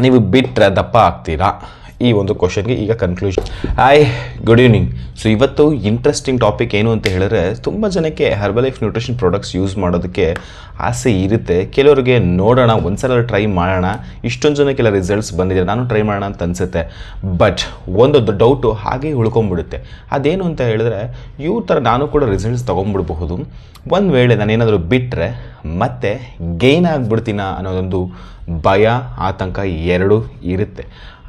ನೀವು ಬಿಟ್ಟರೆ ದಪ್ಪ ಆಗ್ತೀರಾ? ಈ ಒಂದು ಕ್ವಶನ್ಗೆ ಈಗ conclusion. Hi, good evening. So ಇವತ್ತು ಇಂಟ್ರೆಸ್ಟಿಂಗ್ ಟಾಪಿಕ್ ಏನು ಅಂತ ಹೇಳಿದ್ರೆ, ತುಂಬ ಜನಕ್ಕೆ ಹರ್ಬಲೈಫ್ ನ್ಯೂಟ್ರಿಷನ್ ಪ್ರಾಡಕ್ಟ್ಸ್ ಯೂಸ್ ಮಾಡೋದಕ್ಕೆ ಆಸೆ ಇರುತ್ತೆ. ಕೆಲವರಿಗೆ ನೋಡೋಣ, ಒಂದ್ಸಲ ಟ್ರೈ ಮಾಡೋಣ, ಇಷ್ಟೊಂದು ಜನಕ್ಕೆಲ್ಲ ರಿಸಲ್ಟ್ಸ್ ಬಂದಿದೆ, ನಾನು ಟ್ರೈ ಮಾಡೋಣ ಅಂತ ಅನಿಸುತ್ತೆ. ಬಟ್ ಒಂದು ಡೌಟು ಹಾಗೆ ಉಳ್ಕೊಂಬಿಡುತ್ತೆ. ಅದೇನು ಅಂತ ಹೇಳಿದ್ರೆ, ಇವ್ರ ಥರ ನಾನು ಕೂಡ ರಿಸಲ್ಟ್ಸ್ ತೊಗೊಂಡ್ಬಿಡ್ಬಹುದು, ಒಂದು ವೇಳೆ ನಾನೇನಾದರೂ ಬಿಟ್ಟರೆ ಮತ್ತೆ ಗೇನ್ ಆಗಿಬಿಡ್ತೀನ ಅನ್ನೋದೊಂದು ಭಯ, ಆತಂಕ ಎರಡೂ ಇರುತ್ತೆ.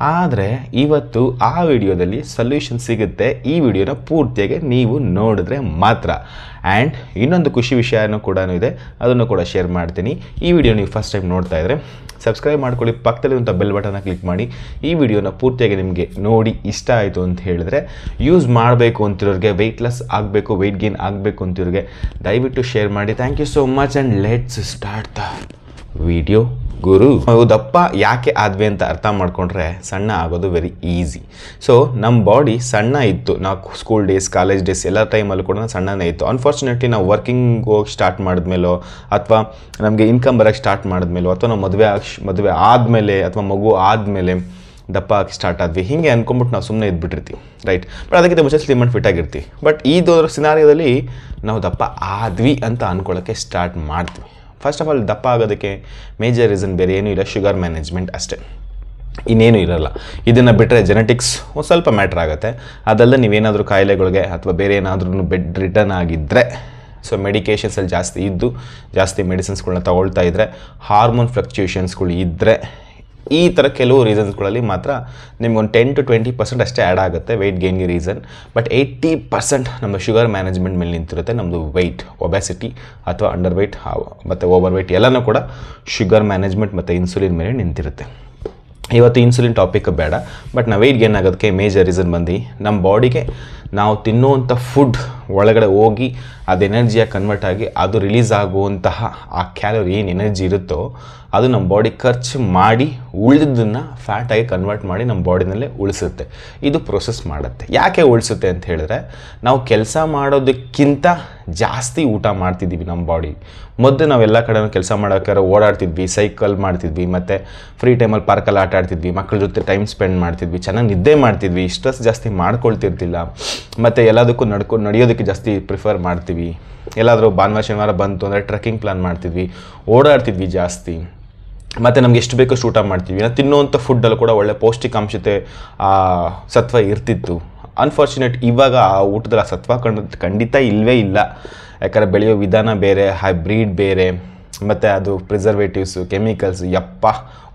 ಆದರೆ ಇವತ್ತು ಆ ವಿಡಿಯೋದಲ್ಲಿ ಸೊಲ್ಯೂಷನ್ ಸಿಗುತ್ತೆ. ಈ ವಿಡಿಯೋನ ಪೂರ್ತಿಯಾಗಿ ನೀವು ನೋಡಿದ್ರೆ ಮಾತ್ರ. ಆ್ಯಂಡ್ ಇನ್ನೊಂದು ಖುಷಿ ವಿಷಯನೂ ಕೂಡ ಇದೆ, ಅದನ್ನು ಕೂಡ ಶೇರ್ ಮಾಡ್ತೀನಿ. ಈ ವಿಡಿಯೋ ನೀವು ಫಸ್ಟ್ ಟೈಮ್ ನೋಡ್ತಾ ಇದ್ದರೆ ಸಬ್ಸ್ಕ್ರೈಬ್ ಮಾಡ್ಕೊಳ್ಳಿ, ಪಕ್ಕದಲ್ಲಿರುವಂಥ ಬೆಲ್ ಬಟನ್ನ ಕ್ಲಿಕ್ ಮಾಡಿ. ಈ ವಿಡಿಯೋನ ಪೂರ್ತಿಯಾಗಿ ನಿಮಗೆ ನೋಡಿ ಇಷ್ಟ ಆಯಿತು ಅಂತ ಹೇಳಿದ್ರೆ, ಯೂಸ್ ಮಾಡಬೇಕು ಅಂತಿರೋರಿಗೆ, ವೆಯ್ಟ್ ಲಾಸ್ ಆಗಬೇಕು, ವೆಯ್ಟ್ ಗೇನ್ ಆಗಬೇಕು ಅಂತಿರೋರಿಗೆ ದಯವಿಟ್ಟು ಶೇರ್ ಮಾಡಿ. Thank you so much and let's start the video. ಗುರು, ದಪ್ಪ ಯಾಕೆ ಆದ್ವಿ ಅಂತ ಅರ್ಥ ಮಾಡಿಕೊಂಡ್ರೆ ಸಣ್ಣ ಆಗೋದು ವೆರಿ ಈಸಿ. ಸೊ ನಮ್ಮ ಬಾಡಿ ಸಣ್ಣ ಇತ್ತು, ನಾವು ಸ್ಕೂಲ್ ಡೇಸ್, ಕಾಲೇಜ್ ಡೇಸ್ ಎಲ್ಲ ಟೈಮಲ್ಲೂ ಕೂಡ ಸಣ್ಣನೇ ಇತ್ತು. ಅನ್ಫಾರ್ಚುನೇಟ್ಲಿ ನಾವು ವರ್ಕಿಂಗ್ ಹೋಗಿ ಸ್ಟಾರ್ಟ್ ಮಾಡಿದ್ಮೇಲೋ, ಅಥವಾ ನಮಗೆ ಇನ್ಕಮ್ ಬರೋಕ್ಕೆ ಸ್ಟಾರ್ಟ್ ಮಾಡಿದ್ಮೇಲೋ, ಅಥವಾ ನಾವು ಮದುವೆ ಆದಮೇಲೆ ಅಥವಾ ಮಗು ಆದಮೇಲೆ ದಪ್ಪ ಆಗಿ ಸ್ಟಾರ್ಟ್ ಆದ್ವಿ. ಹೀಗೆ ಅಂದ್ಕೊಂಬಿಟ್ಟು ನಾವು ಸುಮ್ಮನೆ ಇದ್ಬಿಟ್ಟಿರ್ತೀವಿ, ರೈಟ್? ಬಟ್ ಅದಕ್ಕಿಂತ ಮುಂಚೆ ಸ್ಲಿಮ್ ಆ್ಯಂಡ್ ಫಿಟ್ ಆಗಿರ್ತೀವಿ. ಬಟ್ ಇದು ಸಿನಾರಿಯೋದಲ್ಲಿ ನಾವು ದಪ್ಪ ಆದ್ವಿ ಅಂತ ಅಂದ್ಕೊಳ್ಳೋಕ್ಕೆ ಸ್ಟಾರ್ಟ್ ಮಾಡ್ತೀವಿ. ಫಸ್ಟ್ ಆಫ್ ಆಲ್, ದಪ್ಪ ಆಗೋದಕ್ಕೆ ಮೇಜರ್ ರೀಸನ್ ಬೇರೆ ಏನೂ ಇಲ್ಲ, ಶುಗರ್ ಮ್ಯಾನೇಜ್ಮೆಂಟ್ ಅಷ್ಟೇ, ಇನ್ನೇನು ಇರೋಲ್ಲ. ಇದನ್ನು ಬಿಟ್ಟರೆ ಜೆನೆಟಿಕ್ಸ್ ಒಂದು ಸ್ವಲ್ಪ ಮ್ಯಾಟ್ರ್ ಆಗುತ್ತೆ. ಅದಲ್ಲದೆ ನೀವೇನಾದರೂ ಕಾಯಿಲೆಗಳಿಗೆ ಅಥವಾ ಬೇರೆ ಏನಾದ್ರೂ ಬೆಡ್ ರಿಟರ್ನ್ ಆಗಿದ್ದರೆ, ಸೊ ಮೆಡಿಕೇಷನ್ಸಲ್ಲಿ ಜಾಸ್ತಿ ಮೆಡಿಸಿನ್ಸ್ಗಳನ್ನ ತಗೊಳ್ತಾ ಇದ್ದರೆ, ಹಾರ್ಮೋನ್ ಫ್ಲಕ್ಚುಯೇಷನ್ಸ್ಗಳು ಇದ್ದರೆ, ಈ ಥರ ಕೆಲವು ರೀಸನ್ಸ್ಗಳಲ್ಲಿ ಮಾತ್ರ ನಿಮ್ಗೊಂದು 10 to 20% ಅಷ್ಟೇ ಆ್ಯಡ್ ಆಗುತ್ತೆ ವೆಯ್ಟ್ ಗೇನ್ಗೆ ರೀಸನ್. ಬಟ್ 80% ನಮ್ಮ ಶುಗರ್ ಮ್ಯಾನೇಜ್ಮೆಂಟ್ ಮೇಲೆ ನಿಂತಿರುತ್ತೆ. ನಮ್ಮದು ವೆಯ್ಟ್, ಒಬೆಸಿಟಿ ಅಥವಾ ಅಂಡರ್ ವೆಯ್ಟ್ ಮತ್ತು ಓವರ್ ವೆಯ್ಟ್ ಎಲ್ಲನೂ ಕೂಡ ಶುಗರ್ ಮ್ಯಾನೇಜ್ಮೆಂಟ್ ಮತ್ತು ಇನ್ಸುಲಿನ್ ಮೇಲೆ ನಿಂತಿರುತ್ತೆ. ಇವತ್ತು ಇನ್ಸುಲಿನ್ ಟಾಪಿಕ್ ಬೇಡ, ಬಟ್ ನಾವು ವೆಯ್ಟ್ ಗೇನ್ ಆಗೋದಕ್ಕೆ ಮೇಜರ್ ರೀಸನ್ ಬಂದು ನಮ್ಮ ಬಾಡಿಗೆ ನಾವು ತಿನ್ನುವಂಥ ಫುಡ್ ಒಳಗಡೆ ಹೋಗಿ ಅದು ಎನರ್ಜಿಯಾಗಿ ಕನ್ವರ್ಟ್ ಆಗಿ ಅದು ರಿಲೀಸ್ ಆಗುವಂತಹ ಆ ಕ್ಯಾಲೋರಿ ಏನು ಎನರ್ಜಿ ಇರುತ್ತೋ ಅದು ನಮ್ಮ ಬಾಡಿ ಖರ್ಚು ಮಾಡಿ ಉಳಿದನ್ನು ಫ್ಯಾಟಾಗಿ ಕನ್ವರ್ಟ್ ಮಾಡಿ ನಮ್ಮ ಬಾಡಿನಲ್ಲೇ ಉಳಿಸುತ್ತೆ. ಇದು ಪ್ರೊಸೆಸ್ ಮಾಡುತ್ತೆ. ಯಾಕೆ ಉಳಿಸುತ್ತೆ ಅಂತ ಹೇಳಿದ್ರೆ, ನಾವು ಕೆಲಸ ಮಾಡೋದಕ್ಕಿಂತ ಜಾಸ್ತಿ ಊಟ ಮಾಡ್ತಿದ್ದೀವಿ ನಮ್ಮ ಬಾಡಿ. ಮೊದಲು ನಾವೆಲ್ಲ ಕಡೆ ಕೆಲಸ ಮಾಡೋಕ್ಕಾರೆ ಓಡಾಡ್ತಿದ್ವಿ, ಸೈಕಲ್ ಮಾಡ್ತಿದ್ವಿ, ಮತ್ತು ಫ್ರೀ ಟೈಮಲ್ಲಿ ಪಾರ್ಕಲ್ಲಿ ಆಟ ಆಡ್ತಿದ್ವಿ, ಮಕ್ಕಳ ಜೊತೆ ಟೈಮ್ ಸ್ಪೆಂಡ್ ಮಾಡ್ತಿದ್ವಿ, ಚೆನ್ನಾಗಿ ನಿದ್ದೆ ಮಾಡ್ತಿದ್ವಿ, ಸ್ಟ್ರೆಸ್ ಜಾಸ್ತಿ ಮಾಡ್ಕೊಳ್ತಿರ್ತಿಲ್ಲ, ಮತ್ತು ಎಲ್ಲದಕ್ಕೂ ನಡೆಯೋದಕ್ಕೆ ಜಾಸ್ತಿ ಪ್ರಿಫರ್ ಮಾಡ್ತೀವಿ. ಎಲ್ಲಾದರೂ ಭಾನುವಾರ ಶನಿವಾರ ಬಂತು ಅಂದರೆ ಟ್ರೆಕ್ಕಿಂಗ್ ಪ್ಲಾನ್ ಮಾಡ್ತಿದ್ವಿ, ಓಡಾಡ್ತಿದ್ವಿ ಜಾಸ್ತಿ, ಮತ್ತು ನಮ್ಗೆ ಎಷ್ಟು ಬೇಕಷ್ಟು ಊಟ ಮಾಡ್ತೀವಿ. ನಾವು ತಿನ್ನುವಂಥ ಫುಡ್ಡಲ್ಲೂ ಕೂಡ ಒಳ್ಳೆ ಪೌಷ್ಟಿಕಾಂಶತೆ ಸತ್ವ ಇರ್ತಿತ್ತು. ಅನ್ಫಾರ್ಚುನೇಟ್ ಇವಾಗ ಆ ಊಟದಲ್ಲಿ ಆ ಸತ್ವ ಖಂಡಿತ ಇಲ್ಲವೇ ಇಲ್ಲ. ಯಾಕಂದರೆ ಬೆಳೆಯೋ ವಿಧಾನ ಬೇರೆ, ಹೈಬ್ರಿಡ್ ಬೇರೆ, ಮತ್ತು ಅದು ಪ್ರಿಸರ್ವೇಟಿವ್ಸು, ಕೆಮಿಕಲ್ಸ್,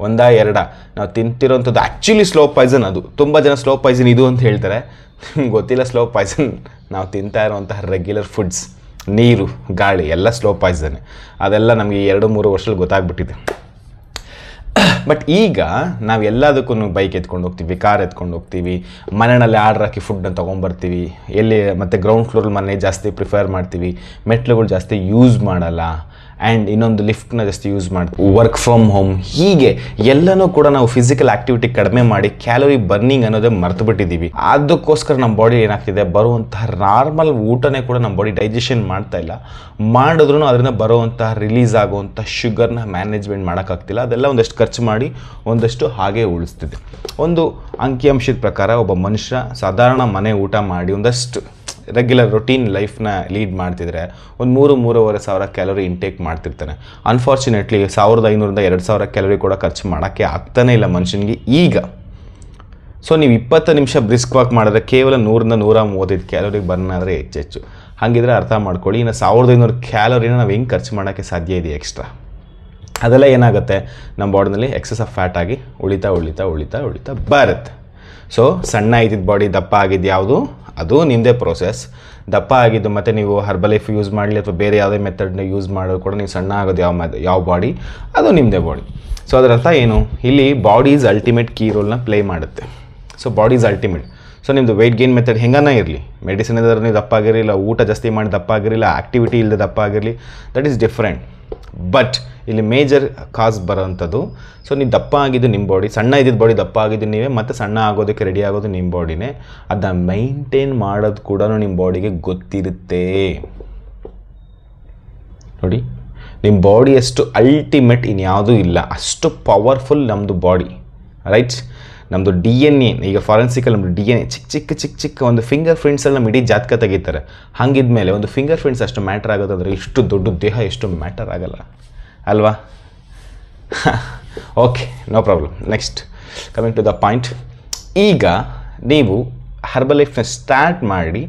ಒಂದಾ ಎರಡ ನಾವು ತಿಂತಿರೋಂಥದ್ದು ಆ್ಯಕ್ಚುಲಿ ಸ್ಲೋ ಪಾಯ್ಸನ್. ಅದು ತುಂಬ ಜನ ಸ್ಲೋ ಪಾಯ್ಸನ್ ಇದು ಅಂತ ಹೇಳ್ತಾರೆ. ನಿಮ್ಗೆ ಗೊತ್ತಿಲ್ಲ, ಸ್ಲೋ ಪಾಯ್ಸನ್ ನಾವು ತಿಂತಾ ಇರೋವಂತಹ ರೆಗ್ಯುಲರ್ ಫುಡ್ಸ್, ನೀರು, ಗಾಳಿ ಎಲ್ಲ ಸ್ಲೋ ಪಾಯ್ಸನ್ನೇ. ಅದೆಲ್ಲ ನಮಗೆ 2-3 ವರ್ಷದಲ್ಲಿ ಗೊತ್ತಾಗ್ಬಿಟ್ಟಿದೆ. ಬಟ್ ಈಗ ನಾವು ಎಲ್ಲದಕ್ಕೂ ಬೈಕ್ ಎತ್ಕೊಂಡು ಹೋಗ್ತೀವಿ, ಕಾರ್ ಎತ್ಕೊಂಡು ಹೋಗ್ತೀವಿ, ಮನೆಯಲ್ಲಿ ಆರ್ಡ್ರ್ ಹಾಕಿ ಫುಡ್ಡನ್ನು ತೊಗೊಂಬರ್ತೀವಿ, ಮತ್ತು ಗ್ರೌಂಡ್ ಫ್ಲೋರಲ್ಲಿ ಮನೆ ಜಾಸ್ತಿ ಪ್ರಿಫರ್ ಮಾಡ್ತೀವಿ, ಮೆಟ್ಲುಗಳು ಜಾಸ್ತಿ ಯೂಸ್ ಮಾಡಲ್ಲ, ಆ್ಯಂಡ್ ಇನ್ನೊಂದು ಲಿಫ್ಟ್ನ ಜಾಸ್ತಿ ಯೂಸ್ ಮಾಡ್ತೀವಿ, ವರ್ಕ್ ಫ್ರಮ್ ಹೋಮ್, ಹೀಗೆ ಎಲ್ಲನೂ ಕೂಡ ನಾವು ಫಿಸಿಕಲ್ ಆ್ಯಕ್ಟಿವಿಟಿ ಕಡಿಮೆ ಮಾಡಿ ಕ್ಯಾಲೋರಿ ಬರ್ನಿಂಗ್ ಅನ್ನೋದೇ ಮರ್ತು ಬಿಟ್ಟಿದ್ದೀವಿ. ಅದಕ್ಕೋಸ್ಕರ ನಮ್ಮ ಬಾಡಿ ಏನಾಗ್ತಿದೆ, ಬರುವಂತಹ ನಾರ್ಮಲ್ ಊಟನೇ ಕೂಡ ನಮ್ಮ ಬಾಡಿ ಡೈಜೆಷನ್ ಮಾಡ್ತಾ ಇಲ್ಲ. ಮಾಡಿದ್ರೂ ಅದರಿಂದ ಬರುವಂತಹ ರಿಲೀಸ್ ಆಗುವಂಥ ಶುಗರ್ನ ಮ್ಯಾನೇಜ್ಮೆಂಟ್ ಮಾಡೋಕ್ಕಾಗ್ತಿಲ್ಲ. ಅದೆಲ್ಲ ಒಂದಷ್ಟು ಖರ್ಚು ಮಾಡಿ ಒಂದಷ್ಟು ಹಾಗೆ ಉಳಿಸ್ತಿದೆ. ಒಂದು ಅಂಕಿಅಂಶದ ಪ್ರಕಾರ ಒಬ್ಬ ಮನುಷ್ಯ ಸಾಧಾರಣ ಮನೆ ಊಟ ಮಾಡಿ ಒಂದಷ್ಟು ರೆಗ್ಯುಲರ್ ರೊಟೀನ್ ಲೈಫ್ನ ಲೀಡ್ ಮಾಡ್ತಿದ್ರೆ ಒಂದು 3-3,500 ಕ್ಯಾಲೋರಿ ಇಂಟೇಕ್ ಮಾಡ್ತಿರ್ತಾನೆ. ಅನ್ಫಾರ್ಚುನೇಟ್ಲಿ 1,500-2,000 ಕ್ಯಾಲೋರಿ ಕೂಡ ಖರ್ಚು ಮಾಡೋಕ್ಕೆ ಆಗ್ತಾನೇ ಇಲ್ಲ ಮನುಷ್ಯನಿಗೆ ಈಗ. ಸೊ ನೀವು 20 ನಿಮಿಷ ಬ್ರಿಸ್ಕ್ ವಾಕ್ ಮಾಡಿದ್ರೆ ಕೇವಲ 100-135 ಕ್ಯಾಲೋರಿಗೆ ಬರ್ನ್ ಆದರೆ ಹೆಚ್ಚು. ಹಾಗಿದ್ರೆ ಅರ್ಥ ಮಾಡ್ಕೊಳ್ಳಿ, ಇನ್ನು 1,500 ಕ್ಯಾಲೋರಿನ ನಾವು ಹೆಂಗೆ ಖರ್ಚು ಮಾಡೋಕ್ಕೆ ಸಾಧ್ಯ ಇದೆ ಎಕ್ಸ್ಟ್ರಾ. ಅದೆಲ್ಲ ಏನಾಗುತ್ತೆ, ನಮ್ಮ ಬಾಡಿನಲ್ಲಿ ಎಕ್ಸೆಸ್ ಆಫ್ ಫ್ಯಾಟ್ ಆಗಿ ಉಳಿತಾ ಬರುತ್ತೆ. ಸೊ ಸಣ್ಣ ಇದ್ದಿದ್ದ ಬಾಡಿ ದಪ್ಪ ಆಗಿದ್ದು ಯಾವುದು, ಅದು ನಿಮ್ಮದೇ ಪ್ರೋಸೆಸ್. ದಪ್ಪ ಆಗಿದ್ದು ಮತ್ತು ನೀವು ಹರ್ಬಲೈಫ್ ಯೂಸ್ ಮಾಡಲಿ ಅಥವಾ ಬೇರೆ ಯಾವುದೇ ಮೆಥಡ್ನ ಯೂಸ್ ಮಾಡೋದು ಕೂಡ ನೀವು ಸಣ್ಣ ಆಗೋದು ಯಾವ ಬಾಡಿ, ಅದು ನಿಮ್ಮದೇ ಬಾಡಿ. ಸೊ ಅದರ ಅರ್ಥ ಏನು, ಇಲ್ಲಿ ಬಾಡಿ ಈಸ್ ಅಲ್ಟಿಮೇಟ್ ಕೀ ರೋಲ್ನ ಪ್ಲೇ ಮಾಡುತ್ತೆ. So body is ultimate. So ನಿಮ್ಮದು ವೆಯ್ಟ್ ಗೇನ್ ಮೆಥಡ್ ಹೆಂಗನ ಇರಲಿ, ಮೆಡಿಸಿನ್ ಇದ್ರೆ ನೀವು ದಪ್ಪ ಆಗಿರಲಿಲ್ಲ, ಊಟ ಜಾಸ್ತಿ ಮಾಡಿ ದಪ್ಪ ಆಗಿರಲಿಲ್ಲ, ಆ್ಯಕ್ಟಿವಿಟಿ ಇಲ್ಲದೆ ದಪ್ಪ ಆಗಿರಲಿ, ದಟ್ ಈಸ್ ಡಿಫ್ರೆಂಟ್. ಬಟ್ ಇಲ್ಲಿ ಮೇಜರ್ ಕಾಸ್ ಬರೋವಂಥದ್ದು, ಸೊ ನೀವು ದಪ್ಪ ಆಗಿದ್ದು ನಿಮ್ಮ ಬಾಡಿ, ಸಣ್ಣ ಇದ್ದಿದ್ದು ಬಾಡಿ ದಪ್ಪ ಆಗಿದ್ದು ನೀವೇ, ಮತ್ತು ಸಣ್ಣ ಆಗೋದಕ್ಕೆ ರೆಡಿ ಆಗೋದು ನಿಮ್ಮ ಬಾಡಿನೇ. ಅದನ್ನ ಮೈಂಟೈನ್ ಮಾಡೋದು ಕೂಡ ನಿಮ್ಮ ಬಾಡಿಗೆ ಗೊತ್ತಿರುತ್ತೆ. ನೋಡಿ, ನಿಮ್ಮ ಬಾಡಿ ಅಷ್ಟು ಅಲ್ಟಿಮೇಟ್ ಇನ್ಯಾವುದೂ ಇಲ್ಲ, ಅಷ್ಟು ಪವರ್ಫುಲ್ ನಮ್ಮದು ಬಾಡಿ. ರೈಟ್. ನಮ್ಮದು DNA ಈಗ ಫಾರೆನ್ಸಿಕಲ್ಲಿ ನಮ್ಮದು DNA ಚಿಕ್ಕ ಒಂದು ಫಿಂಗರ್ ಪ್ರಿಂಟ್ಸಲ್ಲಿ ನಮ್ಮ ಇಡೀ ಜಾತಕ ತೆಗಿತಾರೆ. ಹಾಗಿದ್ಮೇಲೆ ಒಂದು ಫಿಂಗರ್ ಪ್ರಿಂಟ್ಸ್ ಅಷ್ಟು ಮ್ಯಾಟರ್ ಆಗೋದಾದರೆ ಇಷ್ಟು ದೊಡ್ಡ ದೇಹ ಎಷ್ಟು ಮ್ಯಾಟರ್ ಆಗಲ್ಲ ಅಲ್ವಾ? Okay, no problem. Next coming to the point. ಈಗ ನೀವು ಹರ್ಬಲ್ ಲೈಫ್ನ ಸ್ಟಾರ್ಟ್ ಮಾಡಿ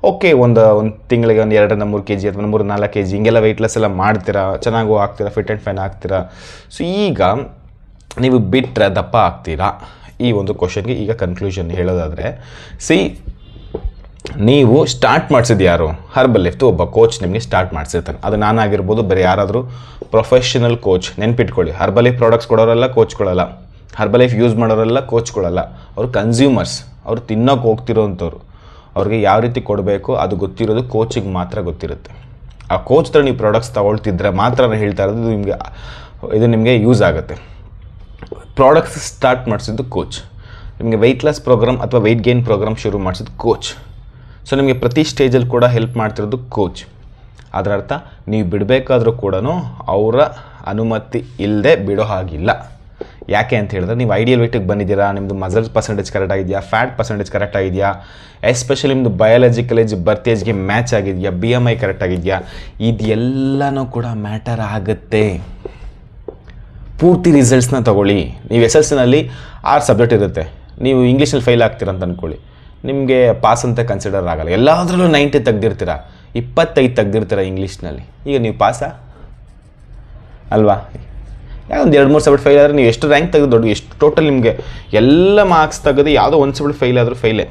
ಓಕೆ, ಒಂದು ತಿಂಗಳಿಗೆ ಒಂದು 2-3 kg ಅಥವಾ 3-4 kg ಹಿಂಗೆಲ್ಲ ವೆಯ್ಟ್ಲೆಸ್ ಎಲ್ಲ ಮಾಡ್ತೀರಾ, ಚೆನ್ನಾಗೂ ಆಗ್ತೀರಾ, ಫಿಟ್ ಆ್ಯಂಡ್ ಫೈನ್ ಆಗ್ತೀರಾ. ಸೊ ಈಗ ನೀವು ಬಿಟ್ಟರೆ ದಪ್ಪ ಆಗ್ತೀರಾ? ಈ ಒಂದು ಕ್ವಶನ್ಗೆ ಈಗ ಕನ್ಕ್ಲೂಷನ್ ಹೇಳೋದಾದರೆ, ನೀವು ಸ್ಟಾರ್ಟ್ ಮಾಡಿಸಿದ್ದು ಯಾರು? ಹರ್ಬಲ್ ಲೈಫ್ದು ಒಬ್ಬ ಕೋಚ್ ನಿಮಗೆ ಸ್ಟಾರ್ಟ್ ಮಾಡಿಸಿರ್ತಾನೆ. ಅದು ನಾನಾಗಿರ್ಬೋದು, ಬೇರೆ ಯಾರಾದರೂ ಪ್ರೊಫೆಷನಲ್ ಕೋಚ್. ನೆನ್ಪಿಟ್ಕೊಳ್ಳಿ, ಹರ್ಬಲ್ ಲೈಫ್ ಪ್ರಾಡಕ್ಟ್ಸ್ ಕೊಡೋರೆಲ್ಲ ಕೋಚ್ಕೊಳ್ಳಲ್ಲ, ಹರ್ಬಲ್ ಲೈಫ್ ಯೂಸ್ ಮಾಡೋರೆಲ್ಲ ಕೋಚ್ಕೊಳ್ಳಲ್ಲ. ಅವರು ಕನ್ಸ್ಯೂಮರ್ಸ್, ಅವರು ತಿನ್ನೋಕೆ ಹೋಗ್ತಿರೋಂಥವ್ರು. ಅವ್ರಿಗೆ ಯಾವ ರೀತಿ ಕೊಡಬೇಕು ಅದು ಗೊತ್ತಿರೋದು ಕೋಚಿಗೆ ಮಾತ್ರ ಗೊತ್ತಿರುತ್ತೆ. ಆ ಕೋಚ್ ಥರ ನೀವು ಪ್ರಾಡಕ್ಟ್ಸ್ ತೊಗೊಳ್ತಿದ್ರೆ ಮಾತ್ರ ನಾನು ಹೇಳ್ತಾ ಇರೋದು ಇದು ನಿಮಗೆ ಯೂಸ್ ಆಗುತ್ತೆ. ಪ್ರಾಡಕ್ಟ್ಸ್ ಸ್ಟಾರ್ಟ್ ಮಾಡಿಸಿದ್ದು ಕೋಚ್, ನಿಮಗೆ ವೆಯ್ಟ್ ಲಾಸ್ ಪ್ರೋಗ್ರಾಮ್ ಅಥವಾ ವೆಯ್ಟ್ ಗೇನ್ ಪ್ರೋಗ್ರಾಮ್ ಶುರು ಮಾಡಿಸಿದ್ದು ಕೋಚ್. ಸೊ ನಿಮಗೆ ಪ್ರತಿ ಸ್ಟೇಜಲ್ಲಿ ಕೂಡ ಹೆಲ್ಪ್ ಮಾಡ್ತಿರೋದು ಕೋಚ್. ಅದರ ಅರ್ಥ ನೀವು ಬಿಡಬೇಕಾದ್ರೂ ಕೂಡ ಅವರ ಅನುಮತಿ ಇಲ್ಲದೆ ಬಿಡೋ ಹಾಗಿಲ್ಲ. ಯಾಕೆ ಅಂತ ಹೇಳಿದ್ರೆ, ನೀವು ಐಡಿಯಲ್ ವೆಯ್ಟಿಗೆ ಬಂದಿದ್ದೀರಾ, ನಿಮ್ಮದು ಮಸಲ್ಸ್ ಪರ್ಸೆಂಟೇಜ್ ಕರೆಕ್ಟ್ ಆಗಿದೆಯಾ, ಫ್ಯಾಟ್ ಪರ್ಸೆಂಟೇಜ್ ಕರೆಕ್ಟ್ ಆಗಿದೆಯಾ, ಎಸ್ಪೆಷಲಿ ನಿಮ್ಮದು ಬಯಾಲಜಿಕಲ್ ಏಜ್ ಬರ್ತ್ ಏಜ್ಗೆ ಮ್ಯಾಚ್ ಆಗಿದೆಯಾ, BMI ಕರೆಕ್ಟ್ ಆಗಿದೆಯಾ, ಇದೆಲ್ಲನೂ ಕೂಡ ಮ್ಯಾಟರ್ ಆಗುತ್ತೆ. ಪೂರ್ತಿ ರಿಸಲ್ಟ್ಸ್ನ ತೊಗೊಳ್ಳಿ. ನೀವು SSLCನಲ್ಲಿ 6 ಸಬ್ಜೆಕ್ಟ್ ಇರುತ್ತೆ, ನೀವು ಇಂಗ್ಲೀಷಲ್ಲಿ ಫೇಲ್ ಆಗ್ತೀರ ಅಂತ ಅಂದ್ಕೊಳ್ಳಿ, ನಿಮಗೆ ಪಾಸ್ ಅಂತ ಕನ್ಸಿಡರ್ ಆಗಲ್ಲ. ಎಲ್ಲದರಲ್ಲೂ 90 ತೆಗೆದಿರ್ತೀರ, 25 ತೆಗೆದಿರ್ತೀರ ಇಂಗ್ಲೀಷ್ನಲ್ಲಿ. ಈಗ ನೀವು ಪಾಸಾ ಅಲ್ವಾ? ಒಂದು 2-3 ಸಬ್ಜೆಕ್ಟ್ ಫೇಲ್ ಆದರೆ ನೀವು ಎಷ್ಟು ರ್ಯಾಂಕ್ ತೆಗೆದು ದೊಡ್ಡ ಎಷ್ಟು ಟೋಟಲ್ ನಿಮಗೆ ಎಲ್ಲ ಮಾರ್ಕ್ಸ್ ತೆಗೆದು ಯಾವುದೋ ಒಂದು ಸಬ್ಜೆಕ್ಟ್ ಫೇಲ್ ಆದರೂ ಫೇಲೇ.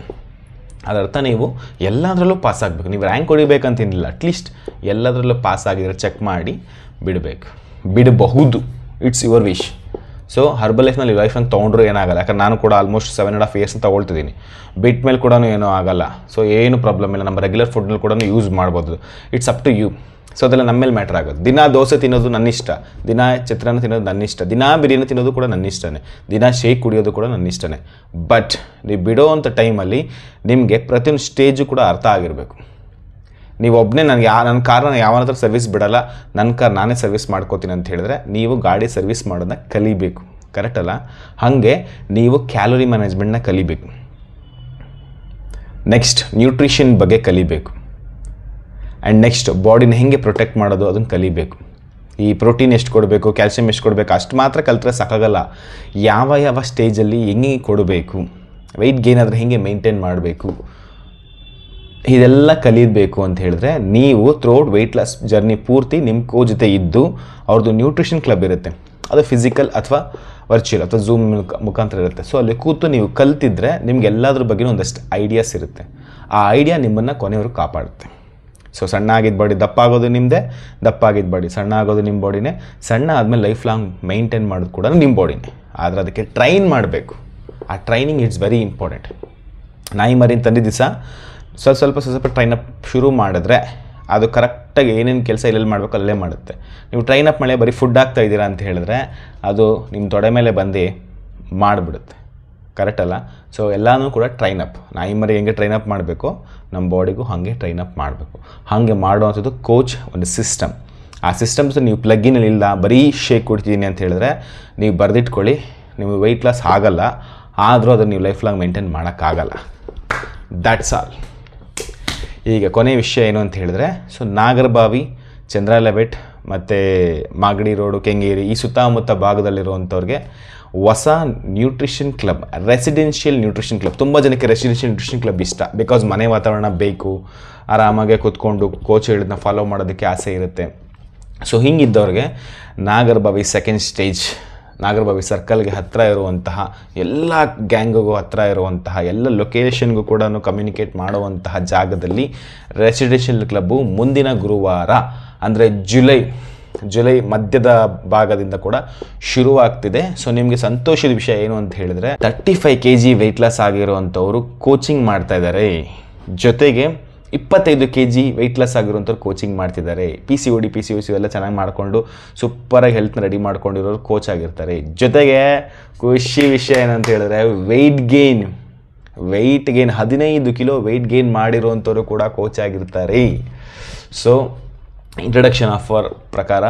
ಅದರ್ಥ ನೀವು ಎಲ್ಲದರಲ್ಲೂ ಪಾಸ್ ಆಗಬೇಕು. ನೀವು ರ್ಯಾಂಕ್ ಹೊಡಿಬೇಕಂತೇನಿಲ್ಲ, ಅಟ್ಲೀಸ್ಟ್ ಎಲ್ಲದರಲ್ಲೂ ಪಾಸ್ ಆಗಿದ್ರೆ ಚೆಕ್ ಮಾಡಿ ಬಿಡಬಹುದು. It's your wish. ಸೊ ಹರ್ಬಲ್ ಲೈಫ್ನಲ್ಲಿ ಲೈಫನ್ನು ತೊಗೊಂಡ್ರು ಏನಾಗಲ್ಲ. ಯಾಕಂದ್ರೆ ನಾನು ಕೂಡ ಆಲ್ಮೋಸ್ಟ್ 7.5 years ತೊಗೊಳ್ತಿದ್ದೀನಿ. ಬಿಟ್ಟ ಮೇಲೆ ಕೂಡ ಏನೂ ಆಗಲ್ಲ. ಸೊ ಏನು ಪ್ರಾಬ್ಲಮ್ ಇಲ್ಲ. ನಮ್ಮ ರೆಗ್ಯುಲರ್ ಫುಡ್ನಲ್ಲಿ ಕೂಡ ಯೂಸ್ ಮಾಡ್ಬೋದು. It's up to you. So ಅದೆಲ್ಲ ನಮ್ಮ ಮೇಲೆ ಮ್ಯಾಟ್ರ್ ಆಗೋದು. ದಿನ ದೋಸೆ ತಿನ್ನೋದು ನನ್ನ ಇಷ್ಟ, ದಿನ ಚಿತ್ರಾನ್ನ ತಿನ್ನೋದು ನನ್ನ ಇಷ್ಟ, ದಿನ ಬಿರಿಯಾನಿ ತಿನ್ನೋದು ಕೂಡ ನನ್ನ ಇಷ್ಟನೇ, ದಿನ ಶೇಕ್ ಕುಡಿಯೋದು ಕೂಡ ನನ್ನ ಇಷ್ಟನೇ. ಬಟ್ ನೀವು ಬಿಡೋ ಅಂಥ ಟೈಮಲ್ಲಿ ನಿಮಗೆ ಪ್ರತಿಯೊಂದು ಸ್ಟೇಜು ಕೂಡ ಅರ್ಥ ಆಗಿರಬೇಕು. ನೀವು ಒಬ್ಬನೇ ನನ್ನ ಕಾರ್ನ ಯಾವನ ಹತ್ರ ಸರ್ವಿಸ್ ಬಿಡಲ್ಲ, ನನ್ನ ಕಾರ್ ನಾನೇ ಸರ್ವಿಸ್ ಮಾಡ್ಕೋತೀನಿ ಅಂತ ಹೇಳಿದ್ರೆ ನೀವು ಗಾಡಿ ಸರ್ವಿಸ್ ಮಾಡೋದನ್ನ ಕಲಿಬೇಕು. ಕರೆಕ್ಟ್ ಅಲ್ಲ? ಹಾಗೆ ನೀವು ಕ್ಯಾಲೋರಿ ಮ್ಯಾನೇಜ್ಮೆಂಟ್ನ ಕಲಿಬೇಕು. ನೆಕ್ಸ್ಟ್ ನ್ಯೂಟ್ರಿಷನ್ ಬಗ್ಗೆ ಕಲಿಬೇಕು. ಆ್ಯಂಡ್ ನೆಕ್ಸ್ಟ್ ಬಾಡಿನ ಹೇಗೆ ಪ್ರೊಟೆಕ್ಟ್ ಮಾಡೋದು ಅದನ್ನು ಕಲಿಬೇಕು. ಈ ಪ್ರೋಟೀನ್ ಎಷ್ಟು ಕೊಡಬೇಕು, ಕ್ಯಾಲ್ಸಿಯಂ ಎಷ್ಟು ಕೊಡಬೇಕು ಅಷ್ಟು ಮಾತ್ರ ಕಲಿತ್ರೆ ಸಾಕಾಗಲ್ಲ. ಯಾವ ಸ್ಟೇಜಲ್ಲಿ ಹೆಂಗೆ ಕೊಡಬೇಕು, ವೆಯ್ಟ್ ಗೇನ್ ಆದರೆ ಹೇಗೆ ಮೇಂಟೈನ್ ಮಾಡಬೇಕು, ಇದೆಲ್ಲ ಕಲಿಯಬೇಕು ಅಂತ ಹೇಳಿದ್ರೆ ನೀವು ಥ್ರೂಔಟ್ ವೆಯ್ಟ್ ಲಾಸ್ ಜರ್ನಿ ಪೂರ್ತಿ ನಿಮ್ಮ ಕೋಚ್ ಜೊತೆ ಇದ್ದು ಅವ್ರದ್ದು ನ್ಯೂಟ್ರಿಷನ್ ಕ್ಲಬ್ ಇರುತ್ತೆ. ಅದು ಫಿಸಿಕಲ್ ಅಥವಾ ವರ್ಚುವಲ್ ಅಥವಾ ಝೂಮ್ ಮುಖಾಂತರ ಇರುತ್ತೆ. ಸೊ ಅಲ್ಲಿ ಕೂತು ನೀವು ಕಲ್ತಿದ್ರೆ ನಿಮ್ಗೆ ಎಲ್ಲದ್ರ ಬಗ್ಗೆ ಒಂದಷ್ಟು ಐಡಿಯಾಸ್ ಇರುತ್ತೆ. ಆ ಐಡಿಯಾ ನಿಮ್ಮನ್ನು ಕೊನೆಯವರು ಕಾಪಾಡುತ್ತೆ. ಸೊ ಸಣ್ಣ ಆಗಿದ್ದ ಬಾಡಿ ದಪ್ಪ ಆಗೋದು ನಿಮ್ಮದೇ, ದಪ್ಪ ಆಗಿದ್ದ ಬಾಡಿ ಸಣ್ಣ ಆಗೋದು ನಿಮ್ಮ ಬಾಡಿನೇ, ಸಣ್ಣ ಆದಮೇಲೆ ಲೈಫ್ ಲಾಂಗ್ ಮೈಂಟೈನ್ ಮಾಡೋದು ಕೂಡ ನಿಮ್ಮ ಬಾಡಿನೇ. ಆದರೆ ಅದಕ್ಕೆ ಟ್ರೈನ್ ಮಾಡಬೇಕು. ಆ ಟ್ರೈನಿಂಗ್ ಇಟ್ಸ್ ವೆರಿ ಇಂಪಾರ್ಟೆಂಟ್. ನಾಯಿ ಮರಿನ ತಂದಿದ್ದ ದಿವಸ ಸ್ವಲ್ಪ ಟ್ರೈನಪ್ ಶುರು ಮಾಡಿದ್ರೆ ಅದು ಕರೆಕ್ಟಾಗಿ ಏನೇನು ಕೆಲಸ ಎಲ್ಲೆಲ್ಲಿ ಮಾಡಬೇಕು ಅಲ್ಲೇ ಮಾಡುತ್ತೆ. ನೀವು ಟ್ರೈನಪ್ ಮಾಡಿ ಬರೀ ಫುಡ್ ಆಗ್ತಾ ಇದ್ದೀರಾ ಅಂತ ಹೇಳಿದ್ರೆ ಅದು ನಿಮ್ಮ ತೊಡೆ ಮೇಲೆ ಬಂದು ಮಾಡಿಬಿಡುತ್ತೆ. ಕರೆಕ್ಟ್ ಅಲ್ಲ? ಸೊ ಎಲ್ಲನೂ ಕೂಡ ಟ್ರೈನಪ್. ನಾಯಿ ಮರಿ ಹೆಂಗೆ ಟ್ರೈನಪ್ ಮಾಡಬೇಕು, ನಮ್ಮ ಬಾಡಿಗೂ ಹಾಗೆ ಟ್ರೈನಪ್ ಮಾಡಬೇಕು. ಹಾಗೆ ಮಾಡುವಂಥದ್ದು ಕೋಚ್ ಒಂದು ಸಿಸ್ಟಮ್. ಆ ಸಿಸ್ಟಮ್ಸ್ ನೀವು ಪ್ಲಗ್ಗಿನಲ್ಲಿ ಇಲ್ಲ, ಬರೀ ಶೇಕ್ ಕೊಡ್ತಿದ್ದೀನಿ ಅಂತ ಹೇಳಿದ್ರೆ ನೀವು ಬರೆದಿಟ್ಕೊಳ್ಳಿ, ನಿಮಗೆ ವೆಯ್ಟ್ ಲಾಸ್ ಆಗಲ್ಲ. ಆದರೂ ಅದನ್ನು ನೀವು ಲೈಫ್ ಲಾಂಗ್ ಮೇಂಟೈನ್ ಮಾಡೋಕ್ಕಾಗಲ್ಲ. That's all. ಈಗ ಕೊನೆಯ ವಿಷಯ ಏನು ಅಂತ ಹೇಳಿದ್ರೆ, ಸೊ ನಾಗರಬಾವಿ, ಚಂದ್ರಾಲಬೆಟ್ ಮತ್ತು ಮಾಗಡಿ ರೋಡು, ಕೆಂಗೇರಿ ಈ ಸುತ್ತಮುತ್ತ ಭಾಗದಲ್ಲಿರುವಂಥವ್ರಿಗೆ ಹೊಸ nutrition club, residential nutrition club. ತುಂಬ ಜನಕ್ಕೆ ರೆಸಿಡೆನ್ಷಿಯಲ್ ನ್ಯೂಟ್ರಿಷನ್ ಕ್ಲಬ್ ಇಷ್ಟ. ಬಿಕಾಸ್ ಮನೆ ವಾತಾವರಣ ಬೇಕು, ಆರಾಮಾಗೆ ಕೂತ್ಕೊಂಡು ಕೋಚ್ ಹೇಳಿದ್ನ ಫಾಲೋ ಮಾಡೋದಕ್ಕೆ ಆಸೆ ಇರುತ್ತೆ. ಸೊ ಹಿಂಗಿದ್ದವ್ರಿಗೆ ನಾಗರಬಾವಿ ಸೆಕೆಂಡ್ ಸ್ಟೇಜ್, ನಾಗರಬಾವಿ ಸರ್ಕಲ್ಗೆ ಹತ್ತಿರ ಇರುವಂತಹ ಎಲ್ಲ ಗ್ಯಾಂಗಿಗೂ ಹತ್ತಿರ ಇರುವಂತಹ ಎಲ್ಲ ಲೊಕೇಶನ್ಗೂ ಕೂಡ ಕಮ್ಯುನಿಕೇಟ್ ಮಾಡುವಂತಹ ಜಾಗದಲ್ಲಿ ರೆಸಿಡೆನ್ಷಿಯಲ್ ಕ್ಲಬ್ಬು ಮುಂದಿನ ಗುರುವಾರ ಅಂದರೆ ಜುಲೈ ಮಧ್ಯದ ಭಾಗದಿಂದ ಕೂಡ ಶುರುವಾಗ್ತಿದೆ. ಸೊ ನಿಮಗೆ ಸಂತೋಷದ ವಿಷಯ ಏನು ಅಂತ ಹೇಳಿದ್ರೆ 35 kg ವೆಯ್ಟ್ ಲಾಸ್ ಆಗಿರುವಂಥವ್ರು ಕೋಚಿಂಗ್ ಮಾಡ್ತಾ ಇದ್ದಾರೆ. ಜೊತೆಗೆ 25 kg ವೆಯ್ಟ್ ಲಾಸ್ ಆಗಿರುವಂಥವ್ರು ಕೋಚಿಂಗ್ ಮಾಡ್ತಿದ್ದಾರೆ. PCOD PCOS ಎಲ್ಲ ಚೆನ್ನಾಗಿ ಮಾಡಿಕೊಂಡು ಸೂಪರಾಗಿ ಹೆಲ್ತ್ನ ರೆಡಿ ಮಾಡ್ಕೊಂಡಿರೋರು ಕೋಚ್ ಆಗಿರ್ತಾರೆ. ಜೊತೆಗೆ ಖುಷಿ ವಿಷಯ ಏನಂತ ಹೇಳಿದ್ರೆ weight gain 15 kg weight gain ಮಾಡಿರುವಂಥವ್ರು ಕೂಡ ಕೋಚ್ ಆಗಿರ್ತಾರೆ. ಸೊ ಇಂಟ್ರಡಕ್ಷನ್ ಆಫರ್ ಪ್ರಕಾರ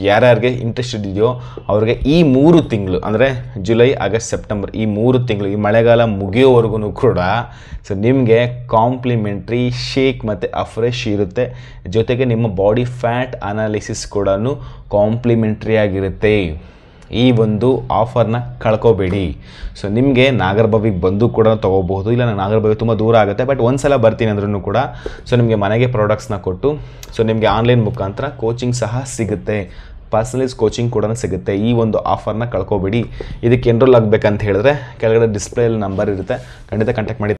ಯಾರ್ಯಾರಿಗೆ ಇಂಟ್ರೆಸ್ಟೆಡ್ ಇದೆಯೋ ಅವ್ರಿಗೆ ಈ 3 ತಿಂಗಳು ಅಂದರೆ ಜುಲೈ ಆಗಸ್ಟ್ ಸೆಪ್ಟೆಂಬರ್ ಈ 3 ತಿಂಗಳು ಈ ಮಳೆಗಾಲ ಮುಗಿಯೋವರೆಗೂ ಕೂಡ ಸೊ ನಿಮಗೆ ಕಾಂಪ್ಲಿಮೆಂಟ್ರಿ ಶೇಕ್ ಮತ್ತು ಅಫ್ರೆಶ್ ಇರುತ್ತೆ. ಜೊತೆಗೆ ನಿಮ್ಮ ಬಾಡಿ ಫ್ಯಾಟ್ ಅನಾಲಿಸಿಸ್ ಕೂಡ ಕಾಂಪ್ಲಿಮೆಂಟ್ರಿ ಆಗಿರುತ್ತೆ. ಈ ಒಂದು ಆಫರ್ನ ಕಳ್ಕೊಬೇಡಿ. ಸೊ ನಿಮಗೆ ನಾಗರಬಾವಿಗೆ ಬಂದು ಕೂಡ ತೊಗೋಬಹುದು, ಇಲ್ಲ ನಾನು ನಾಗರಬಾವಿ ತುಂಬ ದೂರ ಆಗುತ್ತೆ ಬಟ್ ಒಂದು ಸಲ ಬರ್ತೀನಿ ಅಂದ್ರೂ ಕೂಡ ಸೊ ನಿಮಗೆ ಮನೆಗೆ ಪ್ರಾಡಕ್ಟ್ಸ್ನ ಕೊಟ್ಟು ಸೊ ನಿಮಗೆ ಆನ್ಲೈನ್ ಮುಖಾಂತರ ಕೋಚಿಂಗ್ ಸಹ ಸಿಗುತ್ತೆ, ಪರ್ಸನಲೈಸ್ ಕೋಚಿಂಗ್ ಕೂಡ ಸಿಗುತ್ತೆ. ಈ ಒಂದು ಆಫರ್ನ ಕಳ್ಕೊಬೇಡಿ. ಇದಕ್ಕೆ ಎನ್ರೋಲ್ ಆಗಬೇಕಂತ ಹೇಳಿದ್ರೆ ಕೆಳಗಡೆ ಡಿಸ್ಪ್ಲೇಯಲ್ಲಿ ನಂಬರ್ ಇರುತ್ತೆ, ಖಂಡಿತ ಕಾಂಟ್ಯಾಕ್ಟ್ ಮಾಡಿ.